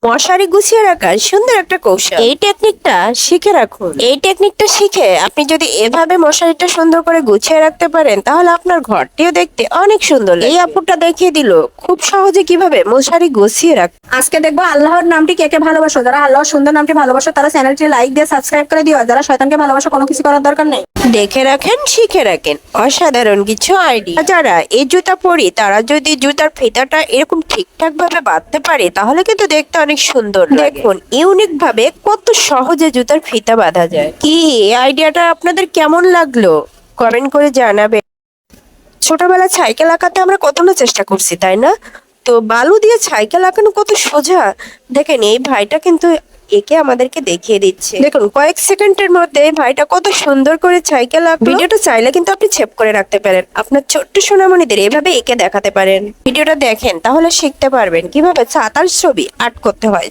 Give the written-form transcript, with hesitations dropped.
মশারি গুছিয়ে রাখার সুন্দর একটা কৌশল। এই টেকনিকটা শিখে রাখুন। এই টেকনিকটা শিখে আপনি যদি এভাবে মশারিটা সুন্দর করে গুছিয়ে রাখতে পারেন, তাহলে আপনার ঘরটিও দেখতে অনেক সুন্দর লাগে। এই আপুটা দেখিয়ে দিল খুব সহজে কিভাবে মশারি গুছিয়ে রাখ। আজকে দেখবো আল্লাহর নামটি কে কে ভালোবাসো। যারা আল্লাহর সুন্দর নামটি ভালোবাসো তারা চ্যানেলটি লাইক দিয়ে সাবস্ক্রাইব করে দিও। আর যারা শয়তানকে ভালোবাসো কোনো কিছু করার দরকার নেই। দেখে রাখেন, শিখে রাখেন অসাধারণ কিছু আইডিয়া। যারা এই জুতা পরি তারা যদি জুতার ফিতাটা এরকম ঠিকঠাক ভাবে বাঁধতে পারে, তাহলে কিন্তু দেখতে অনেক সুন্দর লাগে। দেখুন ইউনিক ভাবে কত সহজে জুতার ফিতা বাঁধা যায়। কি এই আইডিয়াটা আপনাদের কেমন লাগলো কমেন্ট করে জানাবেন। ছোটবেলায় সাইকেল আঁকাতে আমরা কত না চেষ্টা করছি, তাই না? তো বালু দিয়ে সাইকেল আঁকানো কত সোজা। দেখেন এই ভাইটা কিন্তু একে আমাদেরকে দেখিয়ে দিচ্ছে। দেখুন কয়েক সেকেন্ডের মধ্যে এই ভাইটা কত সুন্দর করে সাইকেল আঁকলো। ভিডিওটা চাইলে কিন্তু আপনি সেভ করে রাখতে পারেন। আপনার ছোট্ট সোনামণিদের এভাবে এঁকে দেখাতে পারেন। ভিডিওটা দেখেন, তাহলে শিখতে পারবেন কিভাবে ছাতার ছবি আর্ট করতে হয়।